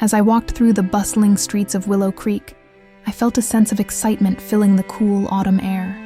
As I walked through the bustling streets of Willow Creek, I felt a sense of excitement filling the cool autumn air.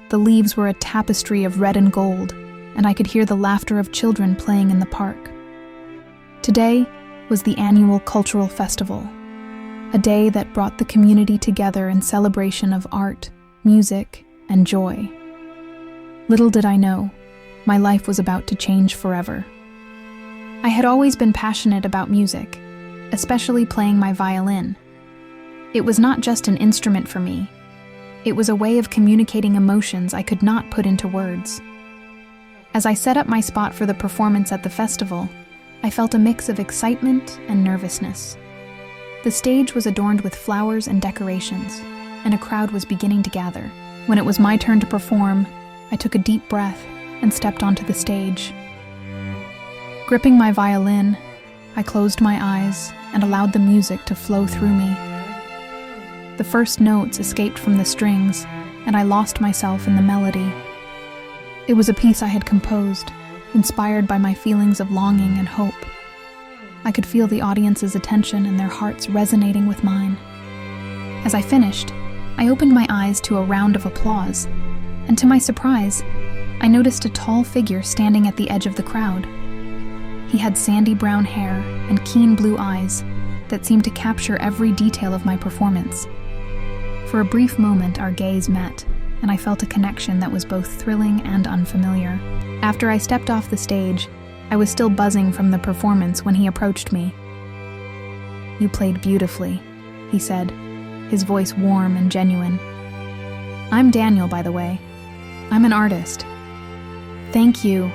The leaves were a tapestry of red and gold, and I could hear the laughter of children playing in the park. Today was the annual cultural festival, a day that brought the community together in celebration of art, music, and joy. Little did I know, my life was about to change forever. I had always been passionate about music, especially playing my violin. It was not just an instrument for me. It was a way of communicating emotions I could not put into words. As I set up my spot for the performance at the festival, I felt a mix of excitement and nervousness. The stage was adorned with flowers and decorations, and a crowd was beginning to gather. When it was my turn to perform, I took a deep breath and stepped onto the stage. Gripping my violin, I closed my eyes and allowed the music to flow through me. The first notes escaped from the strings, and I lost myself in the melody. It was a piece I had composed, inspired by my feelings of longing and hope. I could feel the audience's attention and their hearts resonating with mine. As I finished, I opened my eyes to a round of applause, and to my surprise, I noticed a tall figure standing at the edge of the crowd. He had sandy brown hair and keen blue eyes that seemed to capture every detail of my performance. For a brief moment, our gaze met, and I felt a connection that was both thrilling and unfamiliar. After I stepped off the stage, I was still buzzing from the performance when he approached me. "You played beautifully," he said, his voice warm and genuine. "I'm Daniel, by the way. I'm an artist." "Thank you.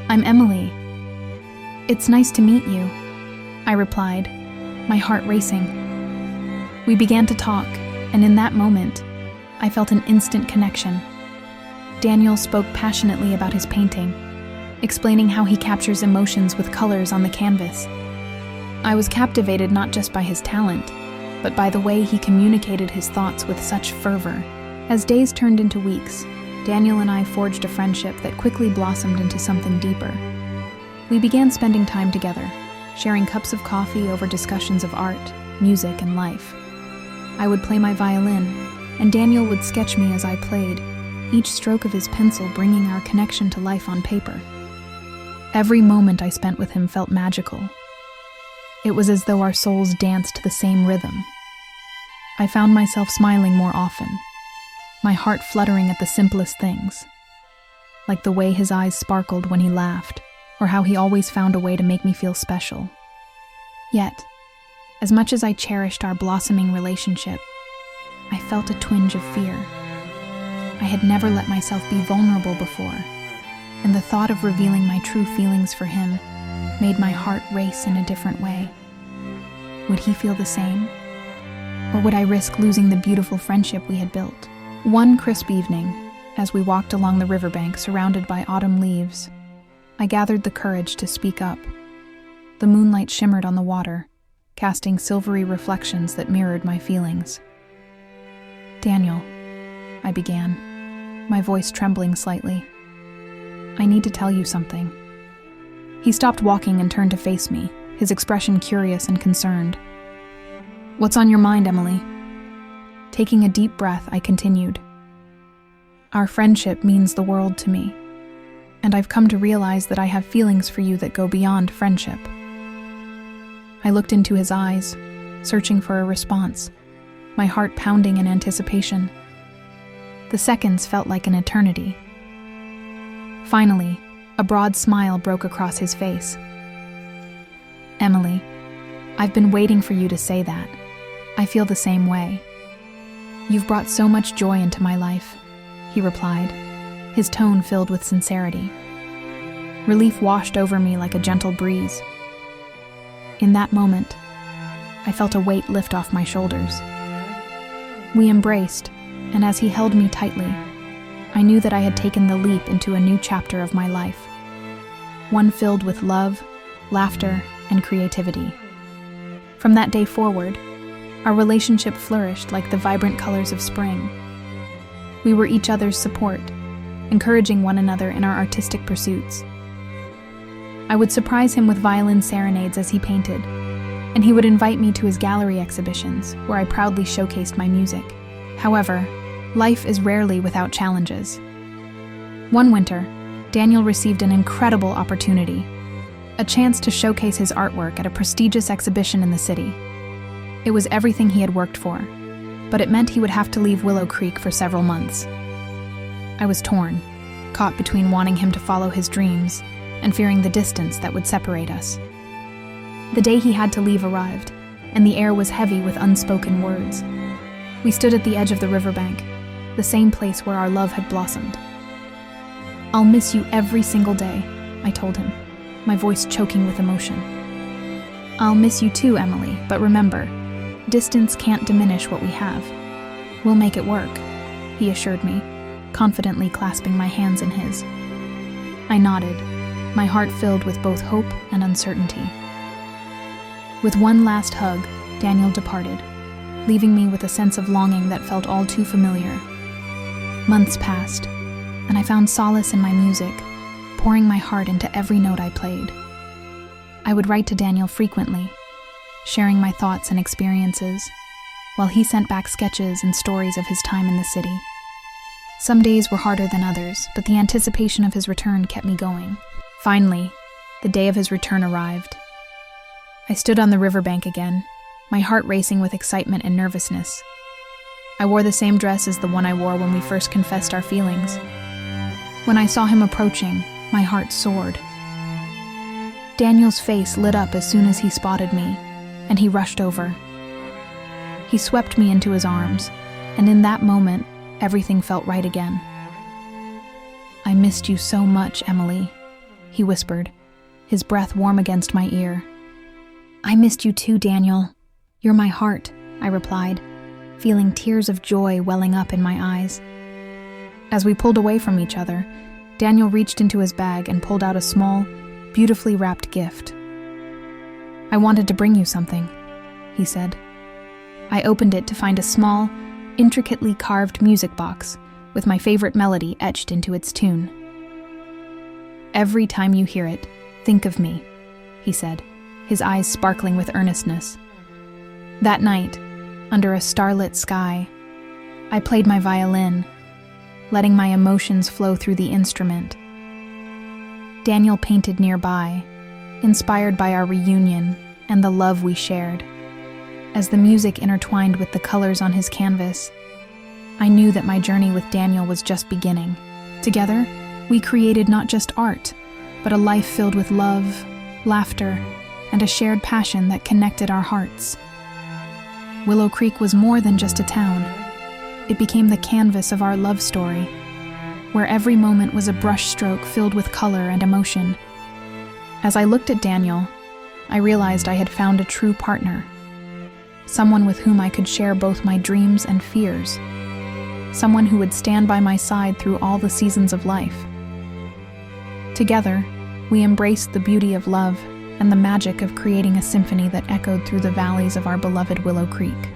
I'm Emily. It's nice to meet you," I replied, my heart racing. We began to talk, and in that moment, I felt an instant connection. Daniel spoke passionately about his painting, explaining how he captures emotions with colors on the canvas. I was captivated not just by his talent, but by the way he communicated his thoughts with such fervor. As days turned into weeks, Daniel and I forged a friendship that quickly blossomed into something deeper. We began spending time together, sharing cups of coffee over discussions of art, music, and life. I would play my violin, and Daniel would sketch me as I played, each stroke of his pencil bringing our connection to life on paper. Every moment I spent with him felt magical. It was as though our souls danced to the same rhythm. I found myself smiling more often, my heart fluttering at the simplest things, like the way his eyes sparkled when he laughed, or how he always found a way to make me feel special. Yet, as much as I cherished our blossoming relationship, I felt a twinge of fear. I had never let myself be vulnerable before, and the thought of revealing my true feelings for him made my heart race in a different way. Would he feel the same? Or would I risk losing the beautiful friendship we had built? One crisp evening, as we walked along the riverbank surrounded by autumn leaves, I gathered the courage to speak up. The moonlight shimmered on the water, casting silvery reflections that mirrored my feelings. "Daniel," I began, my voice trembling slightly. "I need to tell you something." He stopped walking and turned to face me, his expression curious and concerned. "What's on your mind, Emily?" Taking a deep breath, I continued. "Our friendship means the world to me, and I've come to realize that I have feelings for you that go beyond friendship." I looked into his eyes, searching for a response, my heart pounding in anticipation. The seconds felt like an eternity. Finally, a broad smile broke across his face. "Emily, I've been waiting for you to say that. I feel the same way. You've brought so much joy into my life," he replied, his tone filled with sincerity. Relief washed over me like a gentle breeze. In that moment, I felt a weight lift off my shoulders. We embraced, and as he held me tightly, I knew that I had taken the leap into a new chapter of my life, one filled with love, laughter, and creativity. From that day forward, our relationship flourished like the vibrant colors of spring. We were each other's support, encouraging one another in our artistic pursuits. I would surprise him with violin serenades as he painted, and he would invite me to his gallery exhibitions, where I proudly showcased my music. However, life is rarely without challenges. One winter, Daniel received an incredible opportunity, a chance to showcase his artwork at a prestigious exhibition in the city. It was everything he had worked for, but it meant he would have to leave Willow Creek for several months. I was torn, caught between wanting him to follow his dreams and fearing the distance that would separate us. The day he had to leave arrived, and the air was heavy with unspoken words. We stood at the edge of the riverbank, the same place where our love had blossomed. "I'll miss you every single day," I told him, my voice choking with emotion. "I'll miss you too, Emily, but remember, distance can't diminish what we have. We'll make it work," he assured me, confidently clasping my hands in his. I nodded, my heart filled with both hope and uncertainty. With one last hug, Daniel departed, leaving me with a sense of longing that felt all too familiar. Months passed, and I found solace in my music, pouring my heart into every note I played. I would write to Daniel frequently, sharing my thoughts and experiences, while he sent back sketches and stories of his time in the city. Some days were harder than others, but the anticipation of his return kept me going. Finally, the day of his return arrived. I stood on the riverbank again, my heart racing with excitement and nervousness. I wore the same dress as the one I wore when we first confessed our feelings. When I saw him approaching, my heart soared. Daniel's face lit up as soon as he spotted me, and he rushed over. He swept me into his arms, and in that moment, everything felt right again. "I missed you so much, Emily," he whispered, his breath warm against my ear. "I missed you too, Daniel. You're my heart," I replied, feeling tears of joy welling up in my eyes. As we pulled away from each other, Daniel reached into his bag and pulled out a small, beautifully wrapped gift. "I wanted to bring you something," he said. I opened it to find a small, intricately carved music box with my favorite melody etched into its tune. "Every time you hear it, think of me," he said, his eyes sparkling with earnestness. That night, under a starlit sky, I played my violin, letting my emotions flow through the instrument. Daniel painted nearby, inspired by our reunion and the love we shared. As the music intertwined with the colors on his canvas, I knew that my journey with Daniel was just beginning. Together, we created not just art, but a life filled with love, laughter, and a shared passion that connected our hearts. Willow Creek was more than just a town. It became the canvas of our love story, where every moment was a brushstroke filled with color and emotion. As I looked at Daniel, I realized I had found a true partner, someone with whom I could share both my dreams and fears, someone who would stand by my side through all the seasons of life. Together, we embraced the beauty of love and the magic of creating a symphony that echoed through the valleys of our beloved Willow Creek.